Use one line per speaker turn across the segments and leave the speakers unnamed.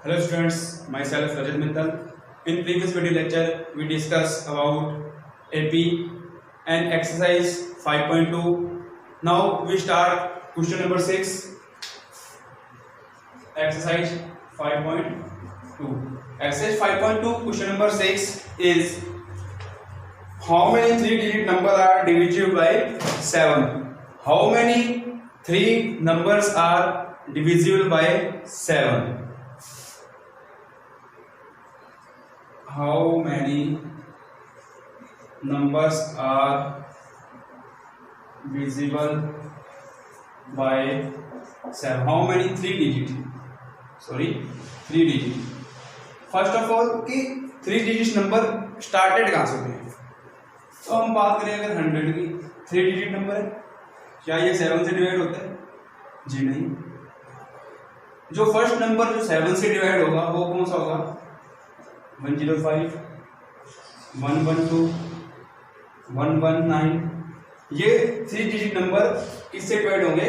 Hello students, myself Rajat Mittal. In previous video lecture, we discussed about AP and exercise 5.2. Now we start question number 6. Exercise 5.2. Exercise 5.2 question number 6 is how many 3-digit numbers are divisible by 7? How many 3 numbers are divisible by 7? How many numbers are divisible by 7? How many 3 digit? First of all कि 3 digit number started कहाँ से होते हैं? तो हम बात करें अगर 100 की 3 डिजिट नंबर है, क्या ये 7 से डिवाइड होता है? जी नहीं। जो फर्स्ट नंबर जो 7 से डिवाइड होगा वो कौन सा होगा? 105, 112, 119। ये 3 डिजिट नंबर किससे डिवाइड होंगे?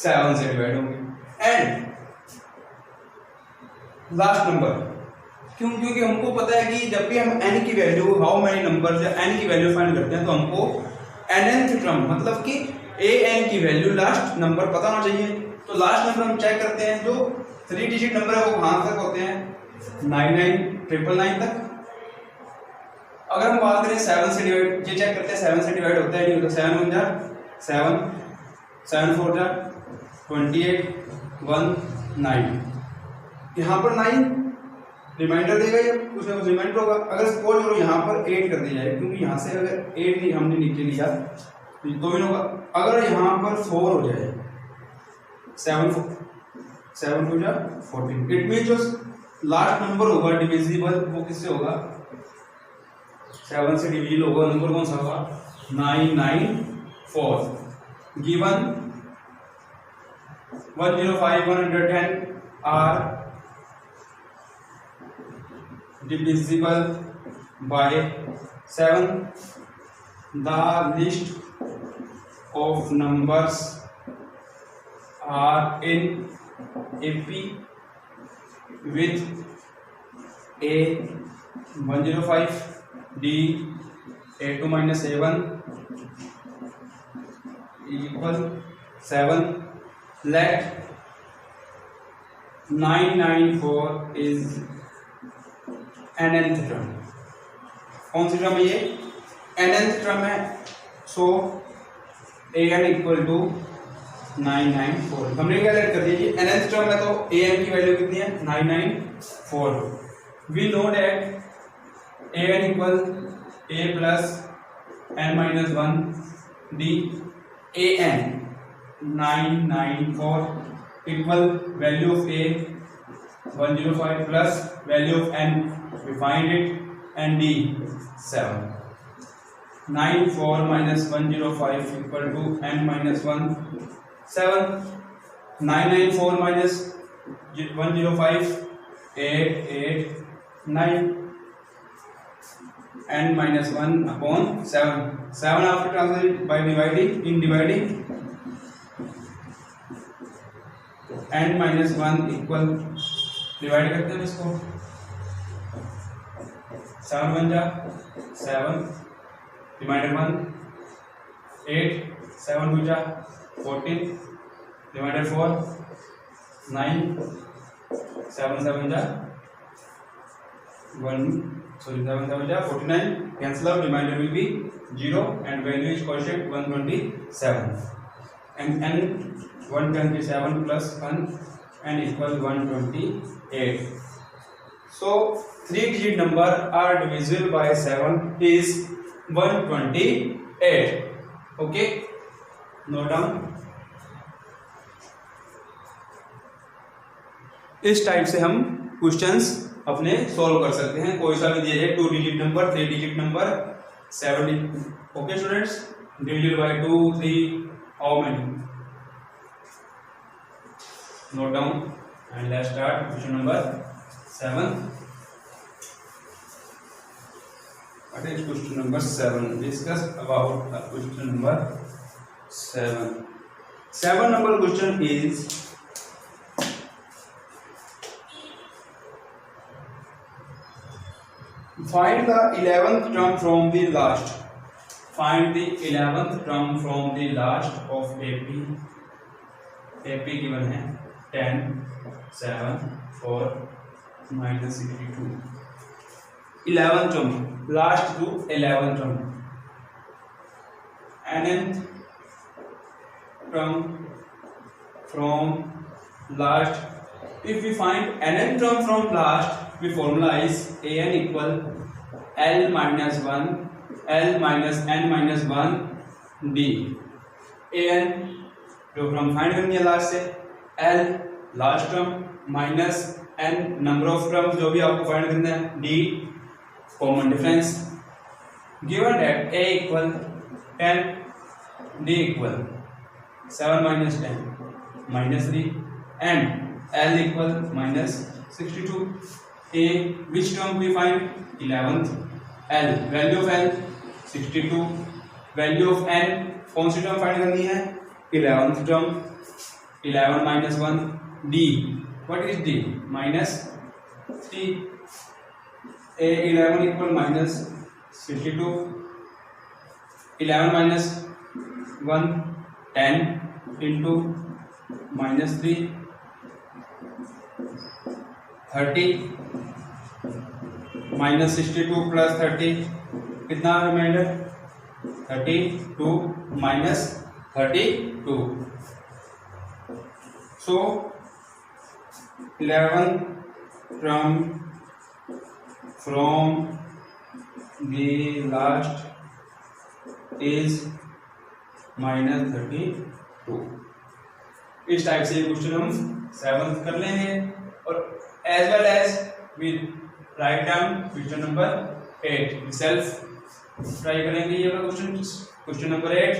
7 से डिवाइड होंगे। एंड लास्ट नंबर क्यों? क्योंकि हमको पता है कि जब भी हम n की वैल्यू, हाउ मेनी नंबर या n की वैल्यू फाइंड करते हैं तो हमको nth टर्म मतलब कि an की वैल्यू लास्ट नंबर पता होना चाहिए। तो लास्ट नंबर हम चेक करते हैं, जो 3 डिजिट नंबर है वो कहाँ तक होते हैं? 9999 तक। अगर हम बात करें 7 से डिवाइड, ये चेक करते हैं 7 से डिवाइड होता है नहीं होता? 7 1 जा 7, 7 4 जा 28, 1 9। यहाँ पर 9 रिमाइंडर देगा या कुछ ना कुछ रिमाइंडर होगा। अगर सपोज करो यहाँ पर 8 कर दिया जाए, क्योंकि यहाँ से अगर 8 नहीं हमने नीचे लिया तो भी होगा। अगर यहाँ पर 4 हो जाए 7 2 जा 14, इट मीन जो लास्ट नंबर होगा डिविजिबल वो किससे होगा? 7 से डिविजिबल होगा। नंबर कौन सा होगा? 994। Given 105 110 are divisible by 7. The list of numbers are in AP with A 105, D A2 minus A1 equal 7. Let 994 is nth term. कौन सी टर्म है ये? nth टर्म है। सो an इक्वल टू 994। हमने कैलकुलेट कर दिया जी nth टर्म है, तो an की वैल्यू कितनी है? 994। We know that an equal a plus n minus 1 d। an 994 equal value of a 105 plus value of n, we find it, and d 7. 94 minus 105 equal to n minus 1 7. 994 minus 105 8 8 9, n minus 1 upon 7. 7 after translated by dividing, in dividing n minus 1 equal, divide करते हैं इसको 7 1 जा 7, reminder 1 8, 7 2 जा 14, reminder 4 9, 7 7 जा 1, sorry 7 7 जा 49, cancel out, remainder will be 0 and value is quotient 127 and n 127 plus 1 and equal 128. So 3 digit number are divisible by 7 is 128. Okay, note down. इस type से हम क्वेश्चंस अपने सॉल्व कर सकते हैं। कोई सा भी दिया जाए 2 digit number, 3 digit number, 7 digit. Okay students, divisible by 2 3 how many? Note down and let's start question number 7. What is question number 7? Discuss about question number 7. 7 number question is Find the 11th term from the last. Find the 11th term from the last of AP. AP given है 10, 7, 4, minus 62. 11th term, last to 11th term. Nth term from last. If we find nth term from last, we formalize an equal L minus 1, L minus n minus 1 d. an जो हम find करनी है last से, L last term minus n number of terms जो भी आपको find करना है, d common difference. Given that a equal 10, d equal 7 minus 10 minus 3 and L equal minus 62. A which term we find? 11th. L value of L 62. Value of n कौन सी term find करनी है? 11th term. 11 minus 1 d. What is d? Minus 3. A 11 equal minus 62. 11 minus 1 10 into minus 3 30 minus 62 plus 30 कितना reminder? 32 minus 32. So 11 term from the last is minus 32. इस type से question हम 7th कर लेंगे और as well as we write down question number 8 self try करेंगे ये वाला क्वेश्चन. Question number 8.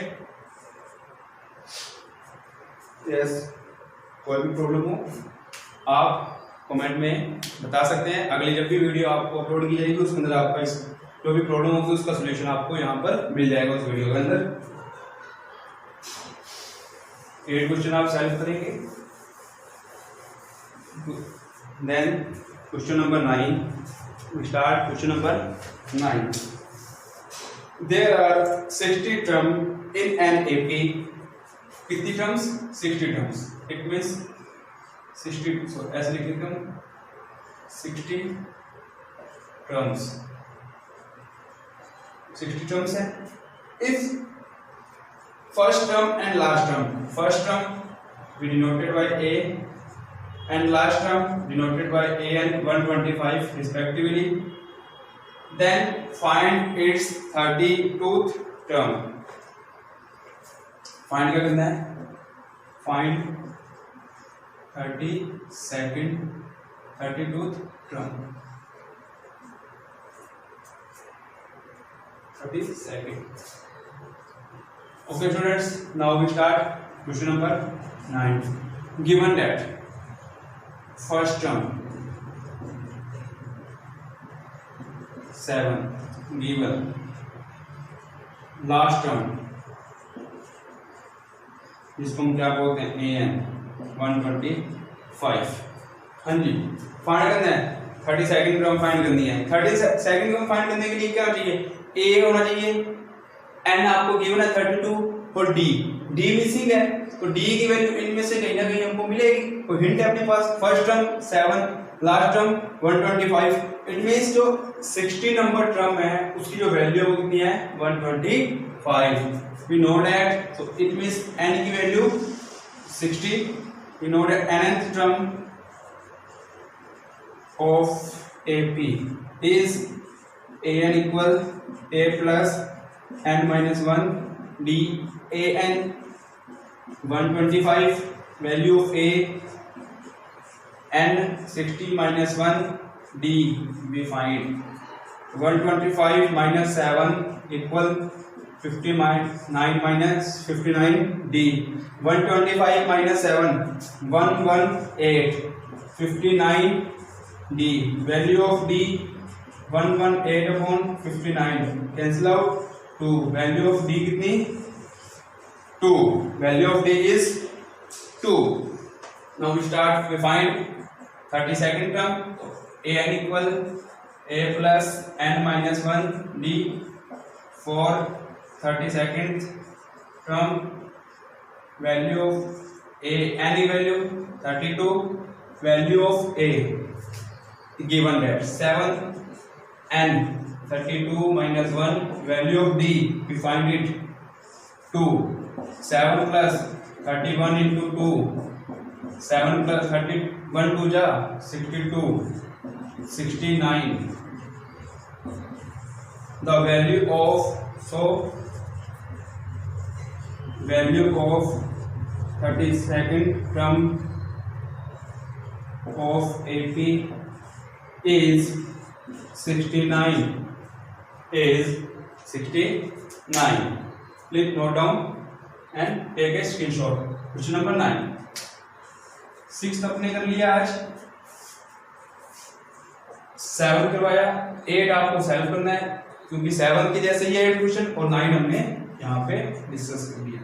यस, कोई भी प्रॉब्लम हो आप कमेंट में बता सकते हैं. अगली जब भी वीडियो आपको अपलोड की जाएगी उसके अंदर आपका इस जो भी प्रॉब्लम होगी उसका सोल्यूशन आपको यहाँ पर मिल जाएगा उस वीडियो के अंदर. 8 क्वेश्चन आप सॉल्व करेंगे. Then question number 9. we start question number 9. there are 60 terms in an AP. कितनी terms? 60 terms. It means 60, so ऐसे लिख देते हैं 60 टर्म्स. 60 टर्म्स है. if first term and last term, first term we denoted by a and last term denoted by a and 125 respectively, then find its 32th term. find क्या करना है? find 32th term. 32nd. Okay students, now we start question number 9. given that first term 7 given, last term जिसको हम क्या बोलते हैं an 125. हाँ जी, find करना है 32nd टर्म फाइंड करनी है. 32nd टर्म फाइंड करने के लिए क्या चाहिए? a होना चाहिए, n आपको गिवन है 32 और d मिसिंग है तो d की वैल्यू इनमें से कहीं ना कहीं हमको मिलेगी. तो हिंट है अपने पास, first term 7, last term 125. It means जो 60 नंबर टर्म है उसकी जो वैल्यू है वो कितनी है? 125. We know that, so it means n की value 60. We know that nth term of AP is an equal a plus n minus 1 d. an 125, value of a n 60 minus 1 d we find. 125 minus 7 equal 59 minus 59 d. 125 minus 7 118 59 d. value of d 118 upon 59 cancel out 2. value of d कितनी? 2. value of d is 2. now we start, we find 32nd term. an equal a plus n minus 1 d for 30 seconds from value of a, any value 32, value of a given that 7 n 32 minus 1, value of d we find it 2, 7 plus 31 into 2, 7 plus 31 2 ja 62, 69. The value of value of 32nd term of AP is 69. Please note down and take a screenshot. Question number 9. 6 अपने कर लिया आज, 7 करवाया, 8 आपको solve करना है क्योंकि 7 के जैसे ही है क्वेश्चन, और 9 हमने यहाँ पे डिस्कस कर लिया।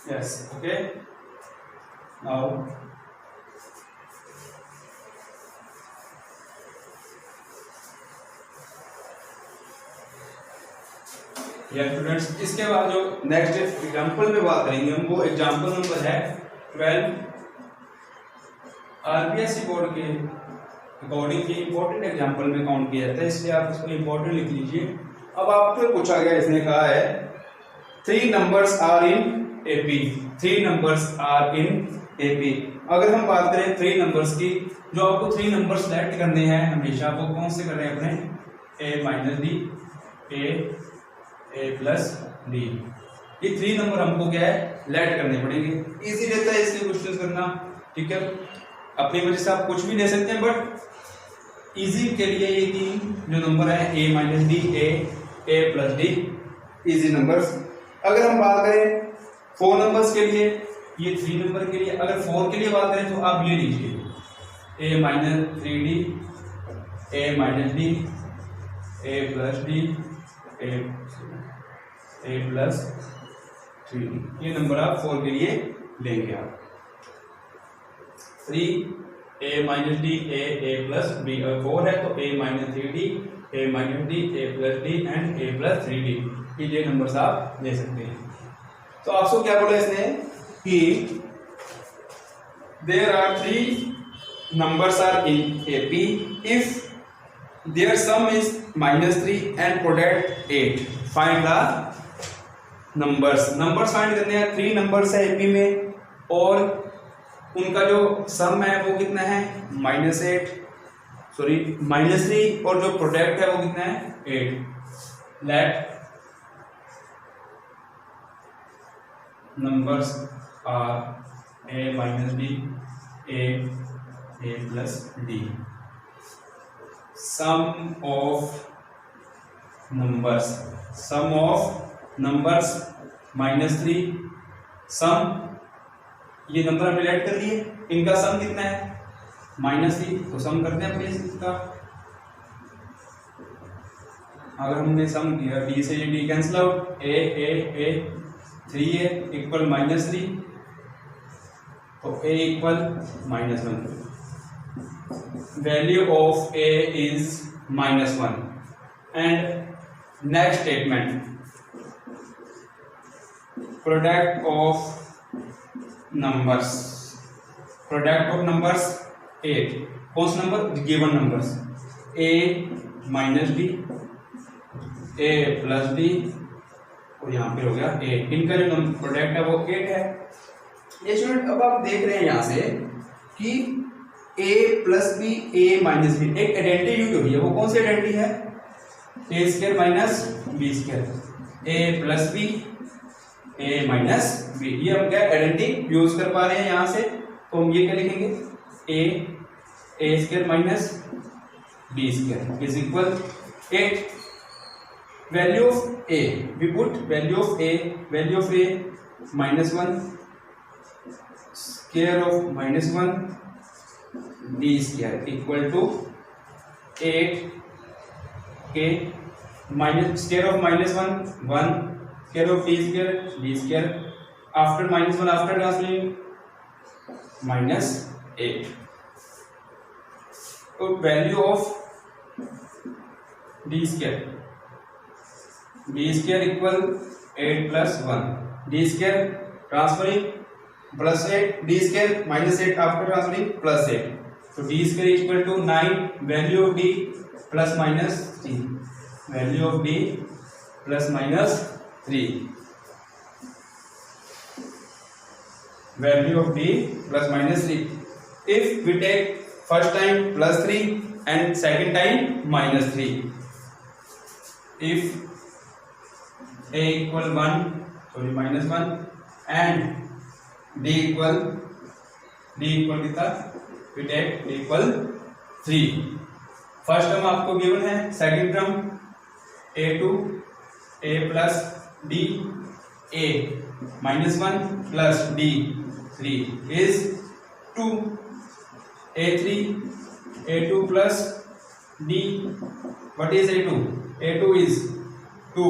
Yes, okay. Now स्टूडेंट्स, इसके बाद जो नेक्स्ट एग्जांपल में बात करेंगे हम, वो एग्जांपल नंबर है 12। आरपीएससी बोर्ड के अकॉर्डिंग ये इंपॉर्टेंट एग्जांपल में काउंट किया जाता है, इसलिए आप इसको इंपॉर्टेंट लिख लीजिए। अब आपको पूछा गया, इसने कहा है 3 numbers are in AP, 3 numbers are in AP. अगर हम बात करें 3 नंबर्स की, जो आपको 3 नंबर सेलेक्ट करने हैं हमेशा, वो कौन से करने हैं अपने, ए minus D, A plus D. ये 3 नंबर हमको क्या है, लेट करने पड़ेंगे। इजी रहता है इसलिए क्वेश्चन करना, ठीक है। अपनी वजह से आप कुछ भी ले सकते हैं, बट इजी के लिए ये 3 जो नंबर है, ए minus D, A plus D, easy numbers. अगर हम बात करें 4 नंबर्स के लिए, ये 3 नंबर के लिए, अगर 4 के लिए बात करें तो आप ये लीजिए, ए minus 3d, A minus D, A plus D, A plus 3d। ये नंबर आप 4 के लिए लेंगे आप। 3 A minus D, A plus B. अगर 4 है तो A minus 3d, A minus D, A plus D and A plus 3d। ये नंबर्स आप ले सकते हैं। तो आपको क्या बोला इसने कि there are 3 numbers are in AP if their sum is -3 and product 8, find the numbers. Numbers find करने हैं। 3 नंबर्स है एपी में और उनका जो सम है वो कितना है, -3, और जो प्रोडक्ट है वो कितना है, 8। Let numbers are a minus d, a plus d. Sum of numbers -3 sum, ये नंबर हमने ऐड कर लिए, इनका सम कितना है, -3, तो सम करते हैं अपने इसका। अगर हमने सम किया, d से ये d कैंसिल आउट, a 3 है इक्वल -3, तो a equal -1। Value of a is -1। And next statement, product of numbers 8। कौन सा number, given numbers, a minus D, a plus D, और यहाँ पे हो गया 8। इनका जो प्रोडक्ट है वो 8 है। ये स्टूडेंट अब आप देख रहे हैं यहाँ से कि a plus b, a minus b, एक आइडेंटिटी यूज हो रही है। वो कौन सी आइडेंटिटी है, a square minus b square, a plus b, a minus b. ये हम क्या आइडेंटिटी यूज कर पा रहे हैं यहाँ से, तो हम ये क्या लिखेंगे, a square minus b square is equal 8। value of a, we put value of a -1 square of -1 d square equal to 8 k minus square of -1 1 square of d square after -1 after translating -8। तो value of D square equal 8 plus 1, D square transferring plus 8, D square minus 8 after transferring plus 8, तो D square equal to 9, value of D plus minus 3, value of D plus minus 3, value of d plus minus 3. If we take first time plus 3 and second time minus 3, if a equal 1, sorry minus 1 and d equal कितना, we take d equal 3. First term आपको given है, second term a2 a plus d a minus 1 plus d 3 is 2, a3 a2 plus d, what is a2? a2 is 2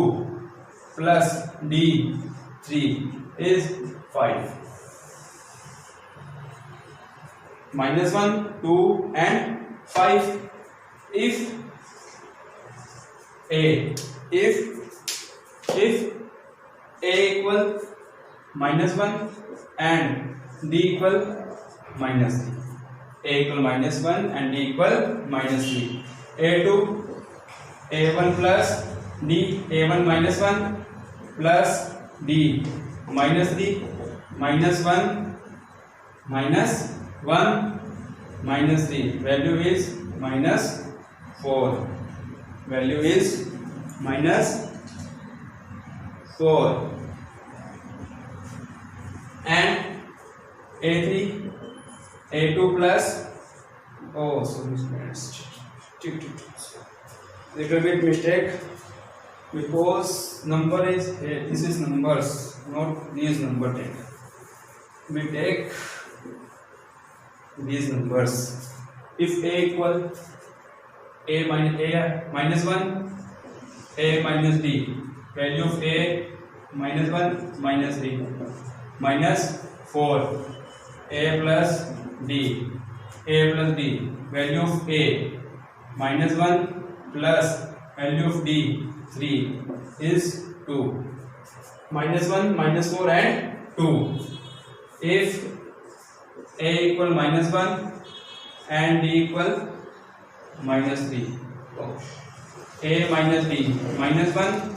plus d 3 is 5, minus 1 2 and 5. If a equal minus 1 and d equal minus 3, a equal minus 1 and d equal minus 3, a2 a1 plus d a1 minus 1 plus d minus 3 minus 1 minus 3, value is minus 4, value is minus 4, and a3 a2 plus, oh sorry little bit mistake because number is here, this is numbers not these number take, we take these numbers. If a equal a minus 1 a minus d, value of a minus 1 minus d minus 4, a plus d, value of a minus 1 plus value of d 3 is 2, minus 1 minus 4 and 2. If a equal minus 1 and d equal minus 3, a minus d minus 1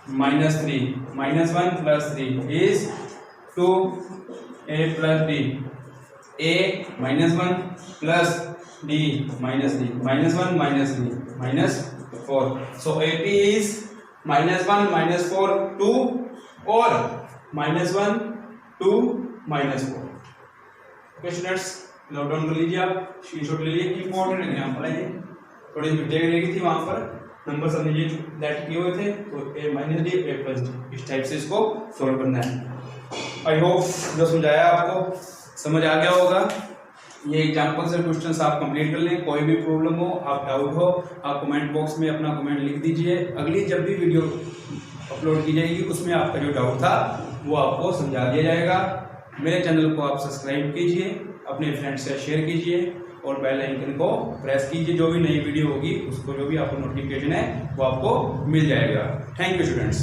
minus 3 minus 1 plus 3 is 2, a plus d, a minus 1 plus d minus 3 minus 1 minus 3 minus 4. So AP is minus 1 minus 4 2 or minus 1 2 minus 4. Okay students, note down कर लीजिए, आप screenshot ले लीजिए। Important example है ये, थोड़ी mistake रही थी वहां पर, नंबर समझिए दैट किए हुए थे, तो a minus D a plus D, इस टाइप से इसको सॉल्व करना है। आई होप जो समझाया आपको समझ आ गया होगा। ये एग्जाम्पल से क्वेश्चंस आप कंप्लीट कर लें। कोई भी प्रॉब्लम हो, आप डाउट हो, आप कमेंट बॉक्स में अपना कमेंट लिख दीजिए। अगली जब भी वीडियो अपलोड की जाएगी उसमें आपका जो डाउट था वो आपको समझा दिया जाएगा। मेरे चैनल को आप सब्सक्राइब कीजिए, अपने फ्रेंड्स से शेयर कीजिए और बेल आइकन को प्रेस कीजिए। जो भी नई वीडियो होगी उसको जो भी आपको नोटिफिकेशन है वो आपको मिल जाएगा। Thank you students.